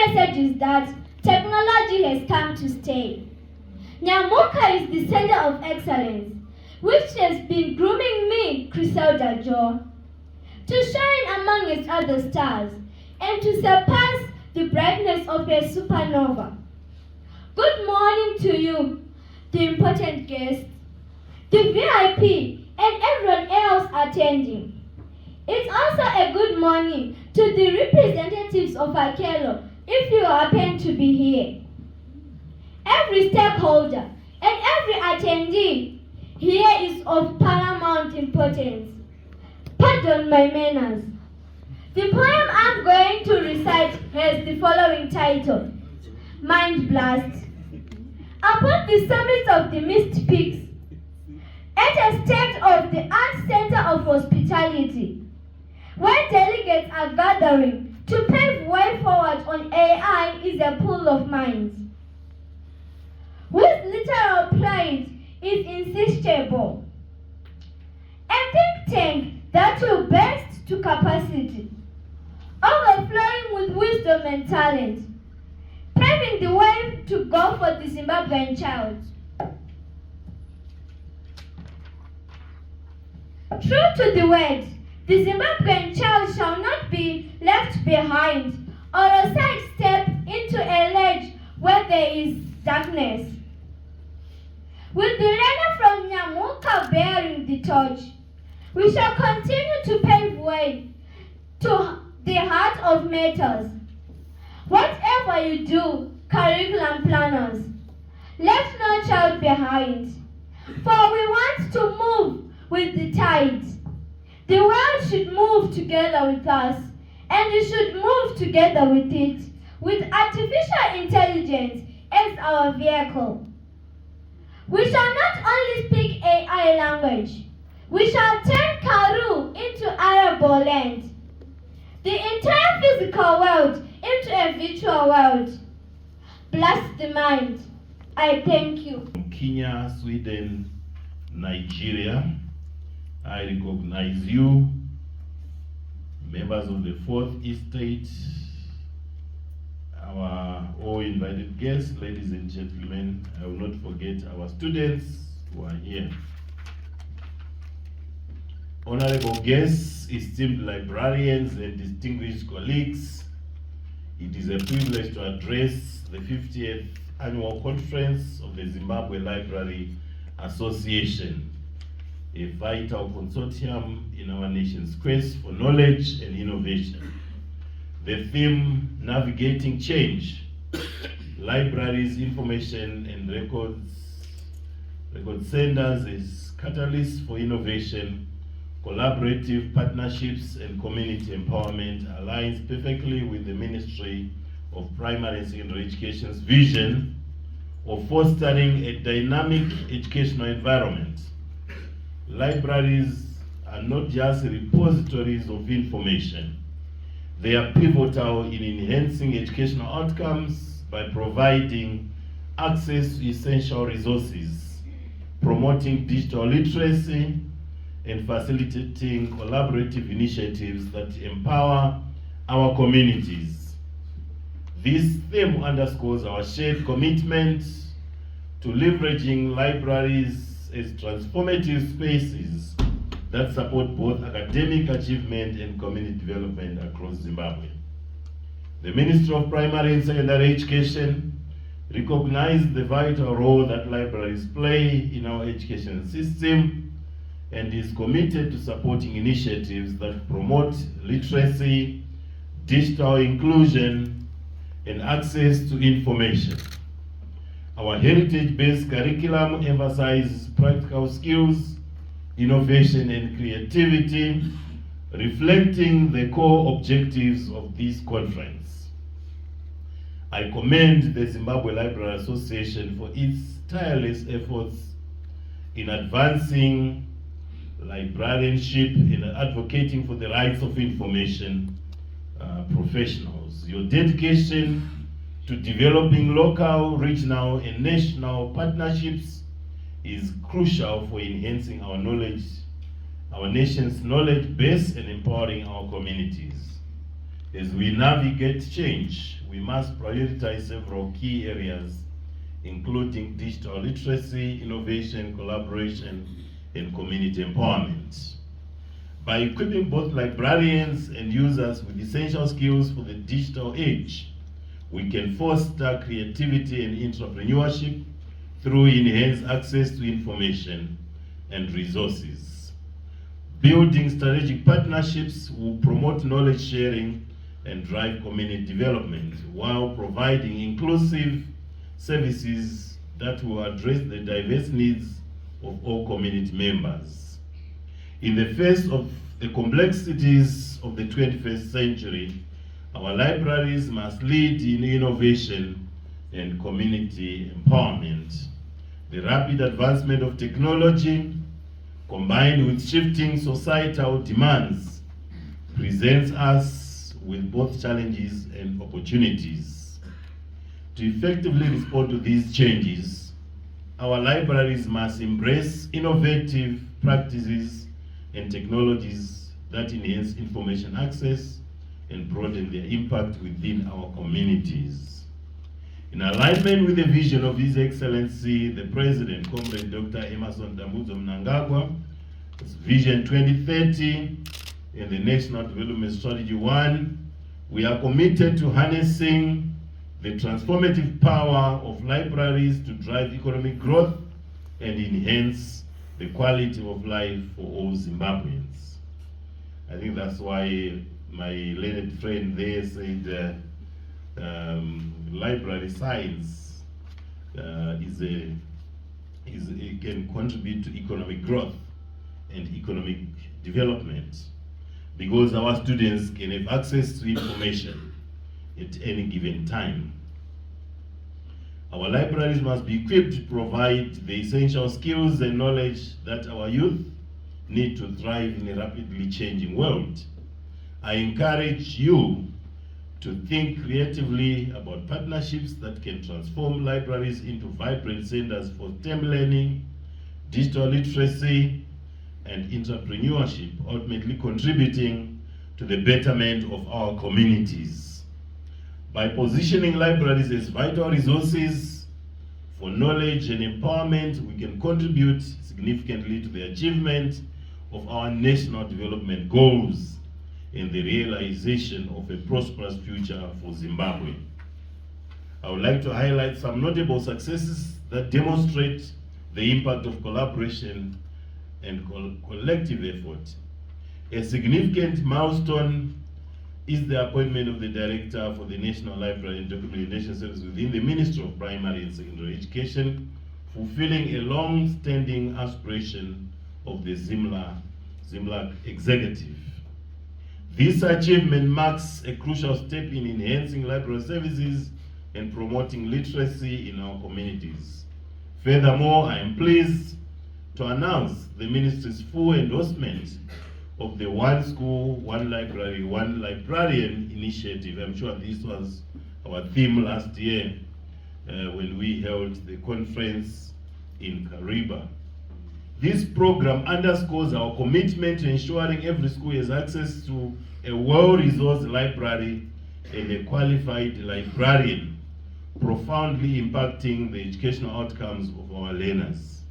message is that technology has come to stay. Nyamuka is the center of excellence, which has been grooming me, Griselda Jo, to shine among its other stars and to surpass the brightness of a supernova. Good morning to you, the important guests, the VIP, and everyone else attending. It's also a good morning to the representatives of Akelo, if you happen to be here. Every stakeholder and every attendee here is of paramount importance. Pardon my manners. The poem I'm going to recite has the following title: Mind Blast. Upon the summit of the Mist Peaks, at a state-of-the-art center of hospitality, where delegates are gathering to pave way forward on AI, is a pool of minds, whose literal pride is insatiable. A think tank that will burst to capacity, overflowing with wisdom and talent, paving the way to go for the Zimbabwean child. True to the word, the Zimbabwean child shall not be left behind or a sidestep into a ledge where there is darkness. With the learner from Nyamuka bearing the torch, we shall continue to pave way to the heart of matters. Whatever you do, curriculum planners, left no child behind, for we want to move with the tide. The world should move together with us, and we should move together with it, with artificial intelligence as our vehicle. We shall not only speak AI language, we shall turn Karu into Arable land, the entire physical world into a virtual world. Bless the mind. I thank you. Kenya, Sweden, Nigeria, I recognize you, members of the Fourth Estate, our all invited guests, ladies and gentlemen. I will not forget our students who are here. Honorable guests, esteemed librarians and distinguished colleagues, it is a privilege to address the 50th Annual Conference of the Zimbabwe Library Association, a vital consortium in our nation's quest for knowledge and innovation. The theme, Navigating Change, Libraries, Information and Record Centers as Catalysts for Innovation, Collaborative Partnerships and Community Empowerment, aligns perfectly with the Ministry of Primary and Secondary Education's vision of fostering a dynamic educational environment. Libraries are not just repositories of information. They are pivotal in enhancing educational outcomes by providing access to essential resources, promoting digital literacy, and facilitating collaborative initiatives that empower our communities. This theme underscores our shared commitment to leveraging libraries as transformative spaces that support both academic achievement and community development across Zimbabwe. The Ministry of Primary and Secondary Education recognizes the vital role that libraries play in our education system and is committed to supporting initiatives that promote literacy, digital inclusion, and access to information. Our heritage-based curriculum emphasizes practical skills, innovation, and creativity, reflecting the core objectives of this conference. I commend the Zimbabwe Library Association for its tireless efforts in advancing librarianship and advocating for the rights of information professionals. Your dedication to developing local, regional, and national partnerships is crucial for enhancing our knowledge, our nation's knowledge base, and empowering our communities. As we navigate change, we must prioritize several key areas, including digital literacy, innovation, collaboration, and community empowerment. By equipping both librarians and users with essential skills for the digital age, we can foster creativity and entrepreneurship through enhanced access to information and resources. Building strategic partnerships will promote knowledge sharing and drive community development while providing inclusive services that will address the diverse needs of all community members. In the face of the complexities of the 21st century, our libraries must lead in innovation and community empowerment. The rapid advancement of technology, combined with shifting societal demands, presents us with both challenges and opportunities. To effectively respond to these changes, our libraries must embrace innovative practices and technologies that enhance information access and broaden their impact within our communities. In alignment with the vision of His Excellency, the President, Comrade Dr. Emerson Dambudzo Mnangagwa's Vision 2030 and the National Development Strategy 1, we are committed to harnessing the transformative power of libraries to drive economic growth and enhance the quality of life for all Zimbabweans. I think that's why my learned friend there said library science can contribute to economic growth and economic development, because our students can have access to information at any given time. Our libraries must be equipped to provide the essential skills and knowledge that our youth need to thrive in a rapidly changing world. I encourage you to think creatively about partnerships that can transform libraries into vibrant centers for STEM learning, digital literacy, and entrepreneurship, ultimately contributing to the betterment of our communities. By positioning libraries as vital resources for knowledge and empowerment, we can contribute significantly to the achievement of our national development goals and the realization of a prosperous future for Zimbabwe. I would like to highlight some notable successes that demonstrate the impact of collaboration and collective effort. A significant milestone is the appointment of the Director for the National Library and Documentation Service within the Ministry of Primary and Secondary Education, fulfilling a long-standing aspiration of the ZIMLAC executive. This achievement marks a crucial step in enhancing library services and promoting literacy in our communities. Furthermore, I am pleased to announce the Ministry's full endorsement of the One School, One Library, One Librarian initiative. I'm sure this was our theme last year when we held the conference in Kariba. This program underscores our commitment to ensuring every school has access to a well-resourced library and a qualified librarian, profoundly impacting the educational outcomes of our learners.